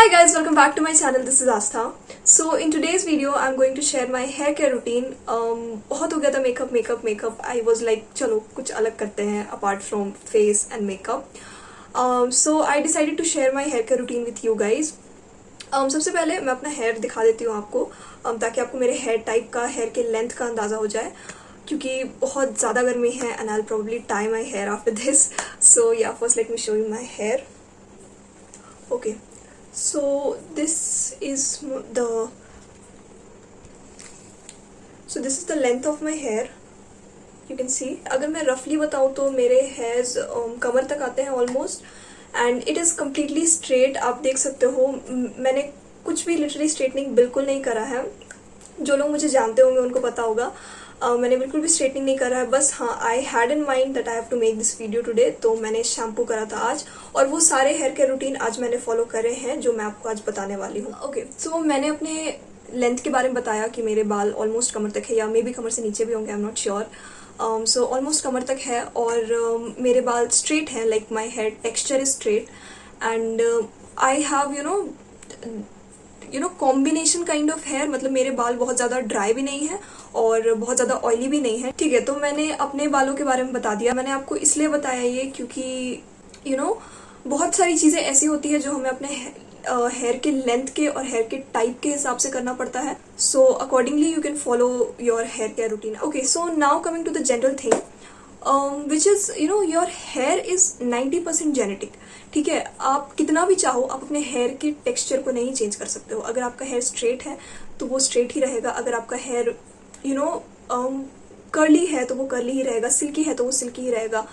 Hi guys, welcome back to my channel. This is Astha. So in today's video, I'm going to share my hair care routine. बहुत हो गया था makeup. I was like, चलो कुछ अलग करते हैं apart from face and makeup. So I decided to share my hair care routine with you guys. सबसे पहले मैं अपना हेयर दिखा देती हूँ आपको, ताकि आपको मेरे हेयर टाइप का, हेयर के लेंथ का अंदाज़ा हो जाए, क्योंकि बहुत ज़्यादा गर्मी है and I'll probably tie my hair after this. So yeah, first let me show you my hair. Okay. So this is the length of my hair. You can see. अगर मैं roughly बताऊँ तो मेरे hairs कमर तक आते हैं almost, and it is completely straight. आप देख सकते हो मैंने कुछ भी literally straightening बिल्कुल नहीं करा है. जो लोग मुझे जानते होंगे उनको पता होगा, मैंने बिल्कुल भी स्ट्रेटनिंग नहीं करा है. बस हाँ, I had in mind that I have to make this video today, तो मैंने शैम्पू करा था आज, और वो सारे हेयर केयर रूटीन आज मैंने फॉलो करे हैं जो मैं आपको आज बताने वाली हूँ. ओके, सो मैंने अपने लेंथ के बारे में बताया कि मेरे बाल ऑलमोस्ट कमर तक है, या मे बी कमर से नीचे भी होंगे, I am not sure. So almost कमर तक है, और मेरे बाल स्ट्रेट हैं, like my hair texture is straight, and I have you know combination kind of hair. मतलब मेरे बाल बहुत ज़्यादा ड्राई भी नहीं है और बहुत ज़्यादा ऑयली भी नहीं है. ठीक है, तो मैंने अपने बालों के बारे में बता दिया. मैंने आपको इसलिए बताया ये क्योंकि बहुत सारी चीज़ें ऐसी होती है जो हमें अपने हेयर के लेंथ के और हेयर के टाइप के हिसाब से करना पड़ता है. So accordingly you can follow your hair care routine. Okay, so now coming to the general thing, which is your hair is 90% genetic. ठीक है, आप कितना भी चाहो आप अपने हेयर के टेक्सचर को नहीं चेंज कर सकते हो. अगर आपका हेयर स्ट्रेट है तो वो स्ट्रेट ही रहेगा. अगर आपका हेयर कर्ली है तो वो कर्ली ही रहेगा. सिल्की है तो वो सिल्की ही रहेगा.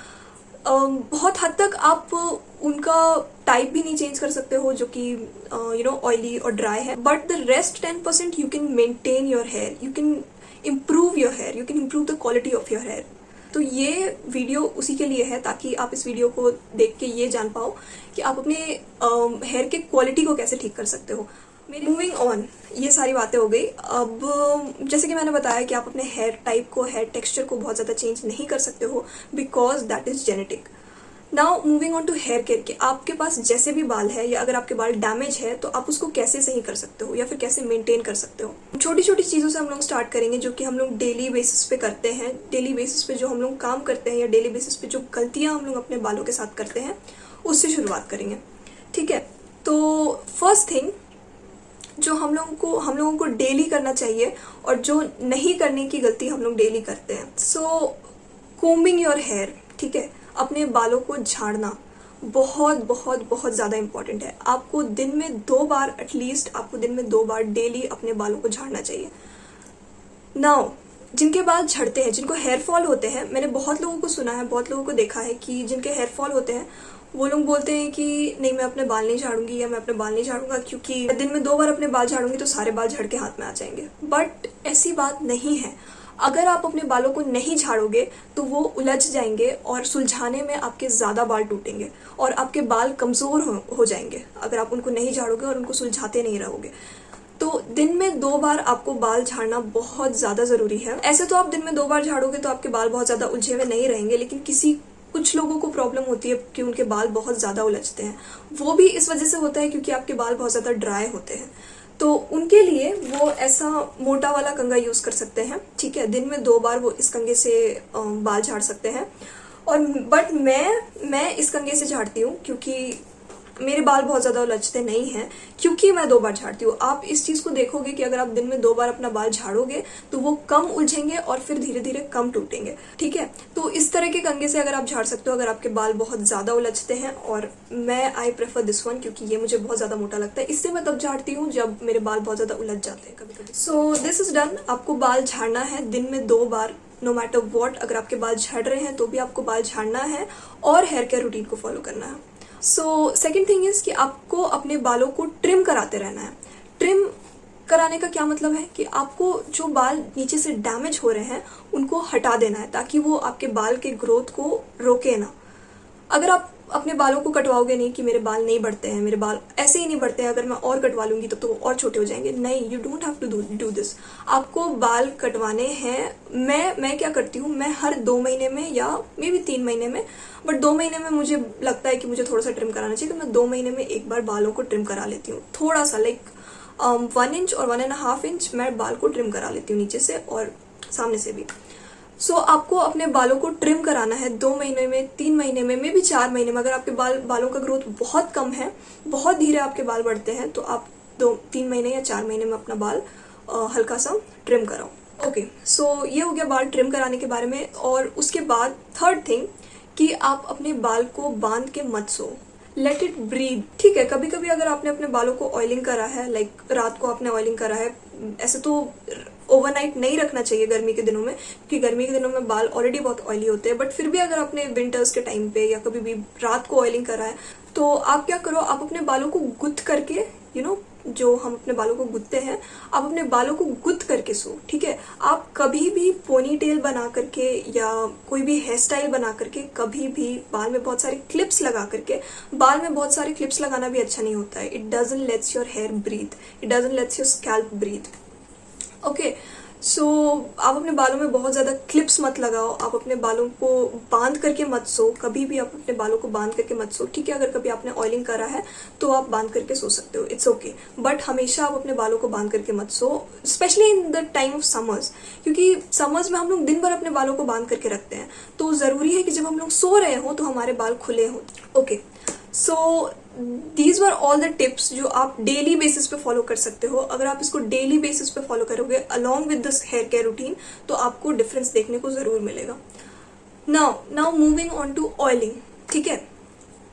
बहुत हद तक आप उनका टाइप भी नहीं चेंज कर सकते हो, जो कि ऑयली और ड्राई है. But the rest 10% you can maintain your hair, you can improve your hair, you can improve the quality of your hair. तो ये वीडियो उसी के लिए है, ताकि आप इस वीडियो को देख के ये जान पाओ कि आप अपने हेयर के क्वालिटी को कैसे ठीक कर सकते हो. मूविंग ऑन, ये सारी बातें हो गई. अब जैसे कि मैंने बताया कि आप अपने हेयर टाइप को, हेयर टेक्सचर को बहुत ज़्यादा चेंज नहीं कर सकते हो, because that is genetic. Now moving on to hair care के, आपके पास जैसे भी बाल है, या अगर आपके बाल डैमेज है तो आप उसको कैसे सही कर सकते हो या फिर कैसे मेंटेन कर सकते हो. छोटी छोटी चीज़ों से हम लोग स्टार्ट करेंगे, जो कि हम लोग डेली बेसिस पे करते हैं. डेली बेसिस पे जो हम लोग काम करते हैं, या डेली बेसिस पे जो गलतियां हम लोग अपने बालों के साथ करते हैं, उससे शुरुआत करेंगे. ठीक है, तो फर्स्ट थिंग जो हम लोगों को डेली करना चाहिए, और जो नहीं करने की गलती हम लोग डेली करते हैं, सो कोम्बिंग योर हेयर. ठीक है, अपने बालों को झाड़ना बहुत बहुत बहुत ज़्यादा इंपॉर्टेंट है. आपको दिन में 2 बार, एटलीस्ट आपको दिन में 2 बार डेली अपने बालों को झाड़ना चाहिए. नाउ जिनके बाल झड़ते हैं, जिनको हेयर फॉल होते हैं, मैंने बहुत लोगों को सुना है, बहुत लोगों को देखा है कि जिनके हेयर फॉल होते हैं वो लोग बोलते हैं कि नहीं, मैं अपने बाल नहीं झाड़ूंगी, या मैं अपने बाल नहीं झाड़ूंगा क्योंकि दिन में 2 बार अपने बाल झाड़ूंगी तो सारे बाल झड़ के हाथ में आ जाएंगे. बट ऐसी बात नहीं है. अगर आप अपने बालों को नहीं झाड़ोगे तो वो उलझ जाएंगे, और सुलझाने में आपके ज़्यादा बाल टूटेंगे, और आपके बाल कमज़ोर हो जाएंगे अगर आप उनको नहीं झाड़ोगे और उनको सुलझाते नहीं रहोगे. तो दिन में 2 बार आपको बाल झाड़ना बहुत ज़्यादा ज़रूरी है. ऐसे तो आप दिन में 2 बार झाड़ोगे तो आपके बाल बहुत ज़्यादा उलझे हुए नहीं रहेंगे, लेकिन कुछ लोगों को प्रॉब्लम होती है कि उनके बाल बहुत ज़्यादा उलझते हैं. वो भी इस वजह से होता है क्योंकि आपके बाल बहुत ज़्यादा ड्राई होते हैं. तो उनके लिए वो ऐसा मोटा वाला कंघा यूज़ कर सकते हैं. ठीक है, दिन में 2 बार वो इस कंघे से बाल झाड़ सकते हैं. और बट मैं इस कंघे से झाड़ती हूँ क्योंकि मेरे बाल बहुत ज़्यादा उलझते नहीं हैं, क्योंकि मैं 2 बार झाड़ती हूँ. आप इस चीज़ को देखोगे कि अगर आप दिन में 2 बार अपना बाल झाड़ोगे तो वो कम उलझेंगे और फिर धीरे धीरे कम टूटेंगे. ठीक है, तो इस तरह के कंघे से अगर आप झाड़ सकते हो अगर आपके बाल बहुत ज़्यादा उलझते हैं. और आई प्रेफर दिस वन क्योंकि ये मुझे बहुत ज़्यादा मोटा लगता है. इससे मैं तब झाड़ती हूँ जब मेरे बाल बहुत ज़्यादा उलझ जाते हैं कभी कभी. So this is done. आपको बाल झाड़ना है दिन में 2 बार, नो मैटर वॉट. अगर आपके बाल झड़ रहे हैं तो भी आपको बाल झाड़ना है और हेयर केयर रूटीन को फॉलो करना है. सो सेकेंड थिंग इज कि आपको अपने बालों को ट्रिम कराते रहना है. ट्रिम कराने का क्या मतलब है कि आपको जो बाल नीचे से डैमेज हो रहे हैं उनको हटा देना है, ताकि वो आपके बाल के ग्रोथ को रोके ना. अगर आप अपने बालों को कटवाओगे नहीं कि मेरे बाल नहीं बढ़ते हैं, मेरे बाल ऐसे ही नहीं बढ़ते हैं, अगर मैं और कटवा लूंगी तो वो और छोटे हो जाएंगे। नहीं, you don't have to do this. आपको बाल कटवाने हैं। मैं क्या करती हूँ, मैं हर 2 महीने में या मे बी 3 महीने में, बट 2 महीने में मुझे लगता है कि मुझे थोड़ा सा ट्रिम कराना चाहिए, तो मैं 2 महीने में एक बार बालों को ट्रिम करा लेती हूँ। थोड़ा सा लाइक 1 इंच और 1.5 इंच मैं बाल को ट्रिम करा लेती हूँ, नीचे से और सामने से भी। सो आपको अपने बालों को ट्रिम कराना है 2 महीने में, 3 महीने में, मे बी 4 महीने में। अगर आपके बालों का ग्रोथ बहुत कम है, बहुत धीरे आपके बाल बढ़ते हैं, तो आप 3 महीने या 4 महीने में अपना बाल हल्का सा ट्रिम कराओ। ओके, सो ये हो गया बाल ट्रिम कराने के बारे में। और उसके बाद थर्ड थिंग कि आप अपने बाल को बांध के मत सो, लेट इट ब्रीथ। ठीक है, कभी कभी अगर आपने अपने बालों को ऑयलिंग करा है, लाइक रात को आपने ऑयलिंग करा है, ऐसे तो ओवरनाइट नहीं रखना चाहिए गर्मी के दिनों में, क्योंकि गर्मी के दिनों में बाल ऑलरेडी बहुत ऑयली होते हैं। बट फिर भी अगर आपने विंटर्स के टाइम पे या कभी भी रात को ऑयलिंग करा है, तो आप क्या करो, आप अपने बालों को गुथ करके, जो हम अपने बालों को गुथते हैं, आप अपने बालों को गुथ करके सो। ठीक है, आप कभी भी पोनी टेल बना करके या कोई भी हेयर स्टाइल बना करके, कभी भी बाल में बहुत सारे क्लिप्स लगा करके, बाल में बहुत सारे क्लिप्स लगाना भी अच्छा नहीं होता है। It doesn't lets your hair breathe, it doesn't lets your scalp breathe. Okay, so आप अपने बालों में बहुत ज्यादा क्लिप्स मत लगाओ, आप अपने बालों को बांध करके मत सो, कभी भी आप अपने बालों को बांध करके मत सो। ठीक है, अगर कभी आपने ऑयलिंग करा है तो आप बांध करके सो सकते हो, इट्स ओके, बट हमेशा आप अपने बालों को बांध करके मत सो, specially in the time of summers, क्योंकि समर्स में हम लोग दिन भर अपने बालों को बांध करके रखते हैं, तो जरूरी है कि जब हम लोग सो रहे हो तो हमारे बाल खुले हों। Okay, so these were all the tips जो आप डेली बेसिस पे फॉलो कर सकते हो। अगर आप इसको डेली बेसिस पे फॉलो करोगे along with this hair care routine, तो आपको डिफरेंस देखने को जरूर मिलेगा। Now moving on to oiling. ठीक है,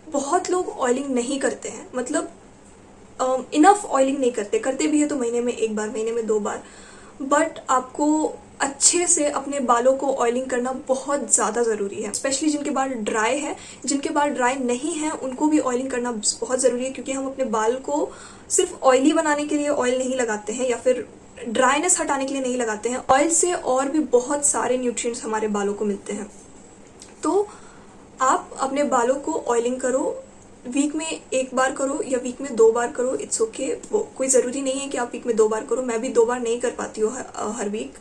बहुत लोग ऑयलिंग नहीं करते हैं, मतलब इनफ ऑयलिंग नहीं करते भी है तो महीने में 1 बार, महीने में 2 बार। बट आपको अच्छे से अपने बालों को ऑयलिंग करना बहुत ज्यादा जरूरी है, स्पेशली जिनके बाल ड्राई है। जिनके बाल ड्राई नहीं है उनको भी ऑयलिंग करना बहुत जरूरी है, क्योंकि हम अपने बाल को सिर्फ ऑयली बनाने के लिए ऑयल नहीं लगाते हैं, या फिर ड्राइनेस हटाने के लिए नहीं लगाते हैं। ऑयल से और भी बहुत सारे न्यूट्रिएंट्स हमारे बालों को मिलते हैं। तो आप अपने बालों को ऑयलिंग करो, वीक में 1 बार करो या वीक में 2 बार करो, इट्स ओके। वो कोई जरूरी नहीं है कि आप वीक में 2 बार करो, मैं भी 2 बार नहीं कर पाती हूँ हर वीक।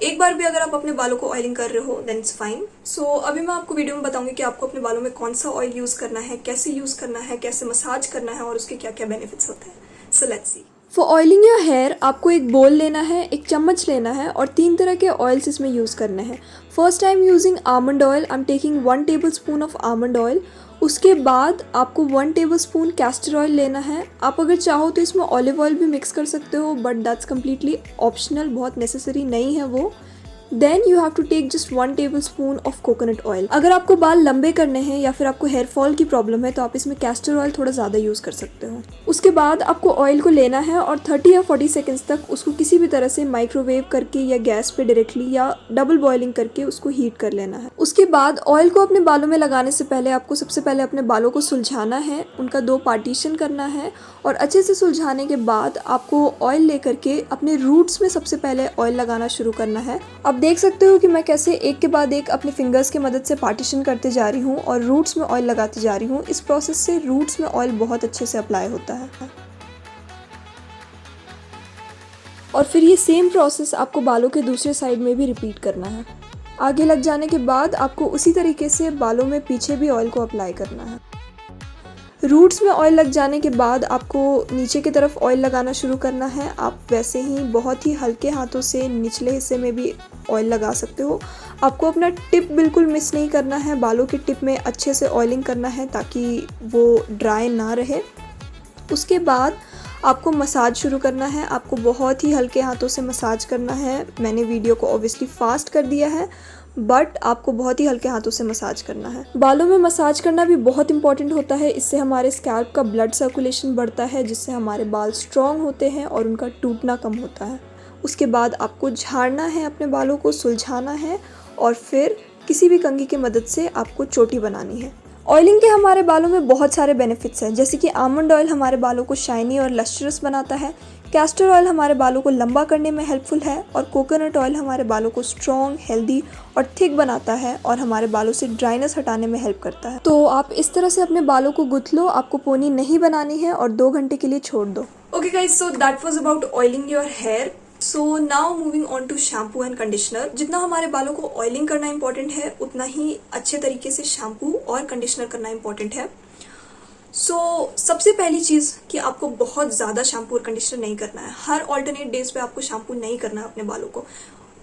1 बार भी अगर आप अपने बालों को ऑयलिंग कर रहे हो देन इट्स फाइन। सो अभी मैं आपको वीडियो में बताऊंगी कि आपको अपने बालों में कौन सा ऑयल यूज करना है, कैसे यूज करना है, कैसे मसाज करना है और उसके क्या क्या बेनिफिट्स होते हैं। So let's see. For oiling your hair आपको एक बोल लेना है, एक चम्मच लेना है और 3 तरह के ऑयल्स इसमें यूज़ करने हैं। First I am using almond oil, I am taking 1 tablespoon of almond oil. उसके बाद आपको 1 टेबलस्पून कैस्टर ऑयल लेना है। आप अगर चाहो तो इसमें ऑलिव ऑयल भी मिक्स कर सकते हो, बट दैट्स कम्प्लीटली ऑप्शनल, बहुत नेसेसरी नहीं है वो। Then you have to take just 1 tablespoon of coconut oil. अगर आपको बाल लंबे करने हैं या फिर आपको हेयर फॉल की प्रॉब्लम है तो आप इसमें कैस्टर ऑयल थोड़ा ज़्यादा यूज़ कर सकते हो। उसके बाद आपको ऑयल को लेना है और 30 या 40 सेकेंड्स तक उसको किसी भी तरह से माइक्रोवेव करके या गैस पे डायरेक्टली या डबल बॉइलिंग करके उसको हीट कर लेना है। उसके बाद ऑयल को अपने बालों में लगाने से पहले आपको सबसे पहले अपने बालों को सुलझाना है, उनका 2 पार्टीशन करना है और अच्छे से सुलझाने के बाद आपको ऑयल लेकर के अपने रूट्स में सबसे पहले ऑयल लगाना शुरू करना है। आप देख सकते हो कि मैं कैसे एक के बाद एक अपने फिंगर्स की मदद से पार्टीशन करते जा रही हूँ और रूट्स में ऑयल लगाती जा रही हूँ। इस प्रोसेस से रूट्स में ऑयल बहुत अच्छे से अप्लाई होता है। और फिर ये सेम प्रोसेस आपको बालों के दूसरे साइड में भी रिपीट करना है। आगे लग जाने के बाद आपको उसी तरीके से बालों में पीछे भी ऑयल को अप्लाई करना है। रूट्स में ऑयल लग जाने के बाद आपको नीचे की तरफ ऑयल लगाना शुरू करना है। आप वैसे ही बहुत ही हल्के हाथों से निचले हिस्से में भी ऑयल लगा सकते हो। आपको अपना टिप बिल्कुल मिस नहीं करना है, बालों के टिप में अच्छे से ऑयलिंग करना है ताकि वो ड्राई ना रहे। उसके बाद आपको मसाज शुरू करना है। आपको बहुत ही हल्के हाथों से मसाज करना है। मैंने वीडियो को ऑब्वियसली फास्ट कर दिया है, बट आपको बहुत ही हल्के हाथों से मसाज करना है। बालों में मसाज करना भी बहुत इंपॉर्टेंट होता है। इससे हमारे स्कैल्प का ब्लड सर्कुलेशन बढ़ता है, जिससे हमारे बाल स्ट्रॉन्ग होते हैं और उनका टूटना कम होता है। उसके बाद आपको झाड़ना है, अपने बालों को सुलझाना है और फिर किसी भी कंघी की मदद से आपको चोटी बनानी है। ऑयलिंग के हमारे बालों में बहुत सारे बेनिफिट्स हैं, जैसे कि आमंड ऑयल हमारे बालों को शाइनी और लस्ट्रस बनाता है, कैस्टर ऑयल हमारे बालों को लंबा करने में हेल्पफुल है, और कोकोनट ऑयल हमारे बालों को स्ट्रॉन्ग, हेल्दी और थिक बनाता है और हमारे बालों से ड्राइनेस हटाने में हेल्प करता है। तो आप इस तरह से अपने बालों को गुथ लो, आपको पोनी नहीं बनानी है और 2 घंटे के लिए छोड़ दो। Okay guys, so that was about oiling your hair. So now moving on to shampoo and conditioner. जितना हमारे बालों को ऑयलिंग करना इंपॉर्टेंट है, उतना ही अच्छे तरीके से शैम्पू और कंडीशनर करना इंपॉर्टेंट है। सबसे पहली चीज कि आपको बहुत ज्यादा शैम्पू और कंडीशनर नहीं करना है। हर ऑल्टरनेट डेज पे आपको शैम्पू नहीं करना है अपने बालों को।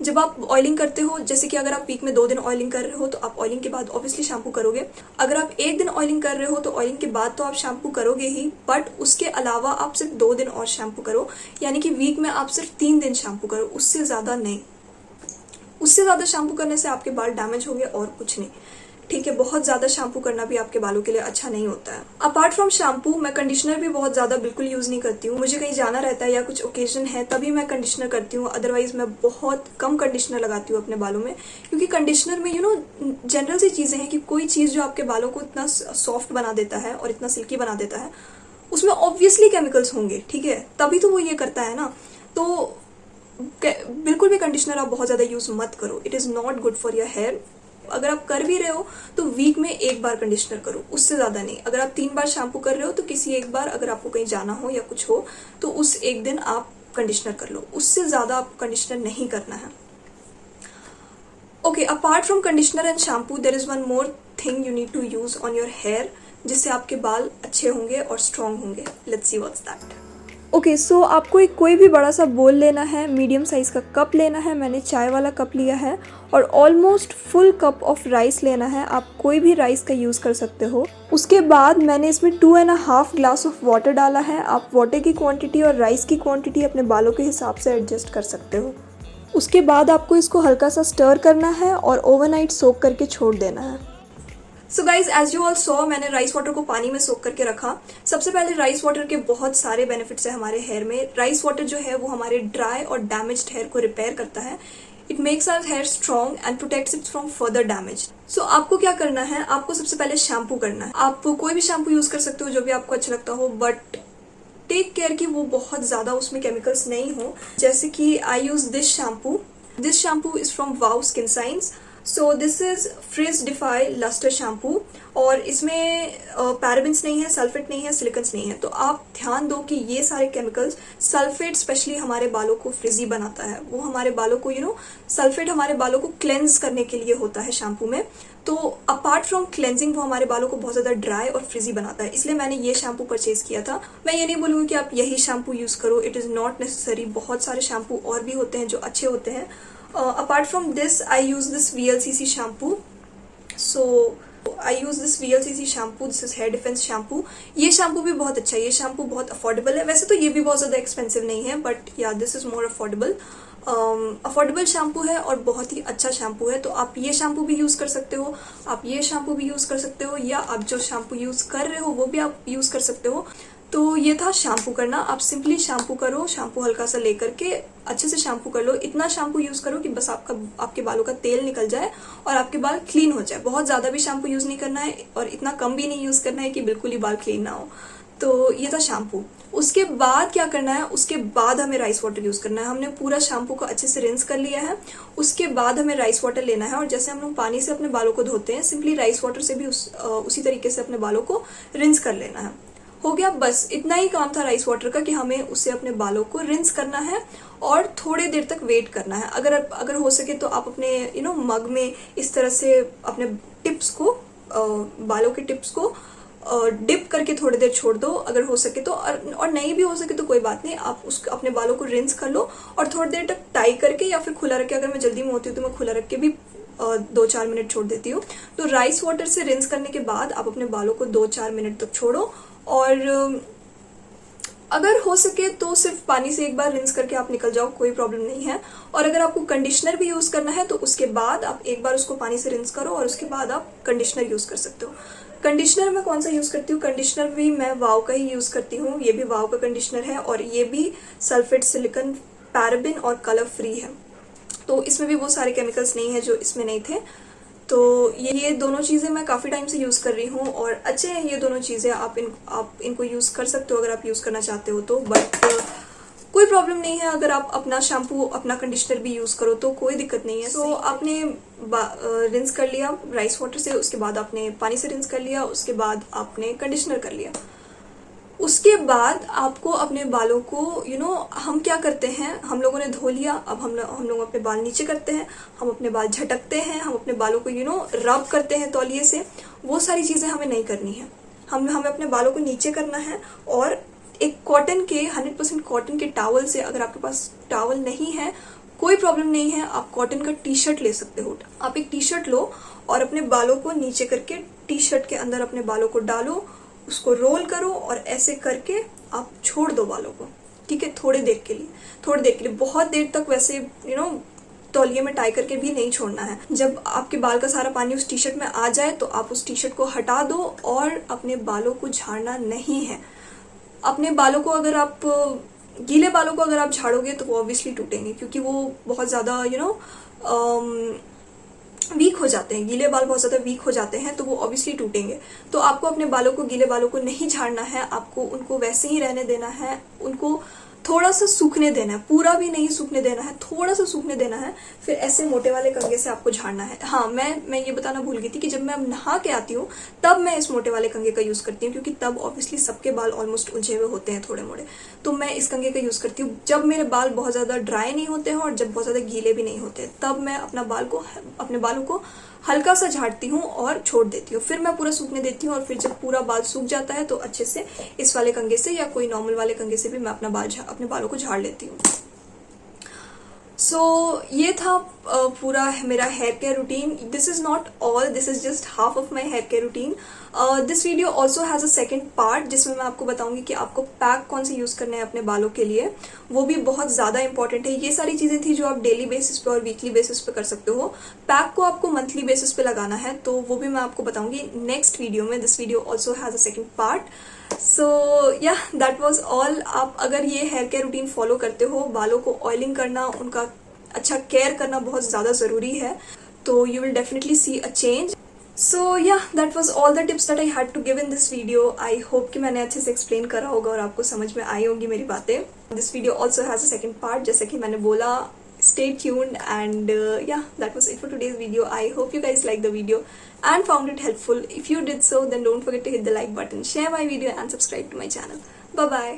जब आप ऑयलिंग करते हो, जैसे कि अगर आप वीक में 2 दिन ऑयलिंग कर रहे हो तो आप ऑयलिंग के बाद ऑब्वियसली शैम्पू करोगे। अगर आप 1 दिन ऑयलिंग कर रहे हो तो ऑयलिंग के बाद तो आप शैम्पू करोगे ही, बट उसके अलावा आप सिर्फ 2 दिन और शैम्पू करो, यानी कि वीक में आप सिर्फ 3 दिन शैम्पू करो, उससे ज्यादा नहीं। उससे ज्यादा शैम्पू करने से आपके बाल डैमेज होंगे और कुछ नहीं, ठीक है। बहुत ज्यादा शैम्पू करना भी आपके बालों के लिए अच्छा नहीं होता है। अपार्ट फ्रॉम शैम्पू, मैं कंडीशनर भी बहुत ज्यादा बिल्कुल यूज नहीं करती हूँ। मुझे कहीं जाना रहता है या कुछ ओकेजन है तभी मैं कंडीशनर करती हूँ, अदरवाइज मैं बहुत कम कंडीशनर लगाती हूँ अपने बालों में, क्योंकि कंडीशनर में जनरल सी चीजें हैं कि कोई चीज जो आपके बालों को इतना सॉफ्ट बना देता है और इतना सिल्की बना देता है, उसमें ऑब्वियसली केमिकल्स होंगे, ठीक है, तभी तो वो ये करता है ना। तो बिल्कुल भी कंडीशनर आप बहुत ज्यादा यूज मत करो, it is not good for your hair. अगर आप कर भी रहे हो तो वीक में 1 बार कंडीशनर करो, उससे ज्यादा नहीं। अगर आप 3 बार शैम्पू कर रहे हो तो किसी एक बार, अगर आपको कहीं जाना हो या कुछ हो तो उस एक दिन आप कंडीशनर कर लो, उससे ज्यादा आप कंडीशनर नहीं करना है। Okay, apart from conditioner and shampoo, there is one more thing you need to use on your hair, जिससे आपके बाल अच्छे होंगे और स्ट्रांग होंगे। Let's see what's that. Okay, so आपको एक कोई भी बड़ा सा बोल लेना है, मीडियम साइज का कप लेना है, मैंने चाय वाला कप लिया है, और almost full cup of rice लेना है। आप कोई भी राइस का यूज़ कर सकते हो। उसके बाद मैंने इसमें 2.5 ग्लास ऑफ वाटर डाला है। आप वाटर की क्वांटिटी और राइस की क्वांटिटी अपने बालों के हिसाब से एडजस्ट कर सकते हो। उसके बाद आपको इसको हल्का सा स्टर करना है और ओवरनाइट सोक करके छोड़ देना है। So guys, as you all saw, मैंने राइस वाटर को पानी में सोक करके रखा। सबसे पहले राइस वाटर के बहुत सारे बेनिफिट्स है हमारे हेयर में। राइस वाटर जो है वो हमारे ड्राई और डैमेज्ड हेयर को रिपेयर करता है। It makes our hair strong and protects it from further damage. So आपको क्या करना है, आपको सबसे पहले शैम्पू करना है। आप कोई भी शैम्पू यूज कर सकते हो जो भी आपको अच्छा लगता हो, बट टेक केयर कि वो बहुत ज्यादा उसमें केमिकल्स नहीं हो। जैसे कि I use this shampoo. This shampoo is from wow skin science. So this is frizz defy lustre shampoo, और इसमें पैराबेन्स नहीं है, सल्फेट नहीं है, सिलिकन्स नहीं है। तो आप ध्यान दो कि ये सारे केमिकल्स, सल्फेट स्पेशली हमारे बालों को फ्रिजी बनाता है। वो हमारे बालों को सल्फेट हमारे बालों को क्लेंज करने के लिए होता है शैम्पू में। तो अपार्ट फ्रॉम क्लेंजिंग वो हमारे बालों को बहुत ज्यादा ड्राई और फ्रिजी बनाता है, इसलिए मैंने ये शैम्पू परचेज किया था। मैं ये नहीं बोलूंगी कि आप यही शैम्पू यूज करो, इट इज नॉट नेसेसरी। बहुत सारे शैम्पू और भी होते हैं जो अच्छे होते हैं। Apart from this, I use this VLCC shampoo. So I use this VLCC shampoo. This is hair defense shampoo. ये शैम्पू भी बहुत अच्छा है। ये शैम्पू बहुत अफोर्डेबल है। वैसे तो ये भी बहुत ज्यादा एक्सपेंसिव नहीं है, बट या this is more affordable. Affordable shampoo है और बहुत ही अच्छा शैम्पू है। तो आप ये शैम्पू भी यूज कर सकते हो, आप ये शैम्पू भी यूज कर सकते हो, या आप जो शैम्पू यूज कर रहे हो वो भी आप यूज कर सकते हो। तो ये था शैम्पू करना। आप सिंपली शैम्पू करो, शैम्पू हल्का सा लेकर के अच्छे से शैम्पू कर लो। इतना शैम्पू यूज करो कि बस आपके बालों का तेल निकल जाए और आपके बाल क्लीन हो जाए। बहुत ज्यादा भी शैम्पू यूज नहीं करना है और इतना कम भी नहीं यूज करना है कि बिल्कुल ही बाल क्लीन ना हो। तो ये था शैम्पू। उसके बाद क्या करना है, उसके बाद हमें राइस वाटर यूज करना है। हमने पूरा शैम्पू को अच्छे से रिंस कर लिया है। उसके बाद हमें राइस वाटर लेना है, और जैसे हम लोग पानी से अपने बालों को धोते हैं, सिंपली राइस वाटर से भी उसी तरीके से अपने बालों को रिंस कर लेना है। हो गया, बस इतना ही काम था राइस वाटर का कि हमें उससे अपने बालों को रिंस करना है और थोड़ी देर तक वेट करना है। अगर हो सके तो आप अपने मग में इस तरह से अपने टिप्स को, बालों के टिप्स को डिप करके थोड़ी देर छोड़ दो, अगर हो सके तो। और नहीं भी हो सके तो कोई बात नहीं, आप अपने बालों को रिंस कर लो और थोड़ी देर तक टाई करके या फिर खुला रख के, अगर मैं जल्दी में होती हूँ तो मैं खुला रख के भी 2-4 मिनट छोड़ देती हूँ। तो राइस वाटर से रिंस करने के बाद आप अपने बालों को 2-4 मिनट तक छोड़ो, और अगर हो सके तो सिर्फ पानी से एक बार रिंस करके आप निकल जाओ, कोई प्रॉब्लम नहीं है। और अगर आपको कंडीशनर भी यूज करना है तो उसके बाद आप एक बार उसको पानी से रिंस करो और उसके बाद आप कंडीशनर यूज कर सकते हो। कंडीशनर मैं कौन सा यूज करती हूँ, कंडीशनर भी मैं वाव का ही यूज करती हूँ। ये भी वाव का कंडीशनर है और ये भी सल्फेट, सिलिकन, पैराबिन और कलर फ्री है। तो इसमें भी वो सारे केमिकल्स नहीं है जो इसमें नहीं थे। तो ये दोनों चीज़ें मैं काफ़ी टाइम से यूज़ कर रही हूँ और अच्छे हैं ये दोनों चीज़ें। आप इनको यूज़ कर सकते हो अगर आप यूज़ करना चाहते हो तो, बट कोई प्रॉब्लम नहीं है अगर आप अपना शैम्पू अपना कंडीशनर भी यूज़ करो तो कोई दिक्कत नहीं है। तो आपने रिंस कर लिया राइस वाटर से, उसके बाद आपने पानी से रिंस कर लिया, उसके बाद आपने कंडीशनर कर लिया। उसके बाद आपको अपने बालों को हम क्या करते हैं, हम लोगों ने धो लिया, अब हम लोग अपने बाल नीचे करते हैं, हम अपने बाल झटकते हैं, हम अपने बालों को रब करते हैं तौलिए से। वो सारी चीज़ें हमें नहीं करनी है। हमें अपने बालों को नीचे करना है और एक कॉटन के 100% कॉटन के टॉवल से, अगर आपके पास टॉवल नहीं है कोई प्रॉब्लम नहीं है, आप कॉटन का टी शर्ट ले सकते हो। आप एक टी शर्ट लो और अपने बालों को नीचे करके टी शर्ट के अंदर अपने बालों को डालो, उसको रोल करो और ऐसे करके आप छोड़ दो बालों को, ठीक है, थोड़ी देर के लिए, बहुत देर तक वैसे तौलिए में टाई करके भी नहीं छोड़ना है। जब आपके बाल का सारा पानी उस टी शर्ट में आ जाए तो आप उस टी शर्ट को हटा दो और अपने बालों को झाड़ना नहीं है। अपने बालों को अगर आप गीले बालों को अगर आप झाड़ोगे तो वो ऑब्वियसली टूटेंगे, क्योंकि वो बहुत ज्यादा वीक हो जाते हैं। गीले बाल बहुत ज्यादा वीक हो जाते हैं तो वो ऑब्वियसली टूटेंगे। तो आपको अपने बालों को, गीले बालों को नहीं झाड़ना है, आपको उनको वैसे ही रहने देना है, उनको थोड़ा सा सूखने देना है, पूरा भी नहीं सूखने देना है, थोड़ा सा सूखने देना है, फिर ऐसे मोटे वाले कंघे से आपको झाड़ना है। हाँ, मैं ये बताना भूल गई थी कि जब मैं नहा के आती हूँ तब मैं इस मोटे वाले कंघे का यूज करती हूँ, क्योंकि तब ऑब्वियसली सबके बाल ऑलमोस्ट उलझे हुए होते हैं थोड़े मोड़े, तो मैं इस कंघे का यूज करती हूँ जब मेरे बाल बहुत ज्यादा ड्राई नहीं होते हैं और जब बहुत ज्यादा गीले भी नहीं होते, तब मैं अपने बालों को हल्का सा झाड़ती हूँ और छोड़ देती हूँ। फिर मैं पूरा सूखने देती हूँ और फिर जब पूरा बाल सूख जाता है तो अच्छे से इस वाले कंघे से या कोई नॉर्मल वाले कंघे से भी मैं अपने बालों को झाड़ लेती हूँ। सो ये था पूरा मेरा hair care routine. This is not all, this is just half of my hair care routine. This video also has a second part जिसमें मैं आपको बताऊंगी कि आपको पैक कौन से यूज करने हैं अपने बालों के लिए, वो भी बहुत ज्यादा इंपॉर्टेंट है। ये सारी चीजें थी जो आप डेली बेसिस पे और वीकली बेसिस पे कर सकते हो। पैक को आपको मंथली बेसिस पे लगाना है, तो वो भी मैं आपको बताऊंगी नेक्स्ट वीडियो में। This video also has a second part. So yeah that was all. आप अगर ये हेयर केयर रूटीन फॉलो करते हो, बालों को ऑयलिंग करना, उनका अच्छा केयर करना बहुत ज्यादा जरूरी है, तो you will definitely see a change. So yeah that was all the tips that I had to give in this video. I hope कि मैंने अच्छे से एक्सप्लेन करा होगा और आपको समझ में आई होंगी मेरी बातें। This video also has a second part, जैसे कि मैंने बोला। Stay tuned and yeah, that was it for today's video. I hope you guys liked the video and found it helpful. If you did so, then don't forget to hit the like button, share my video and subscribe to my channel. Bye bye.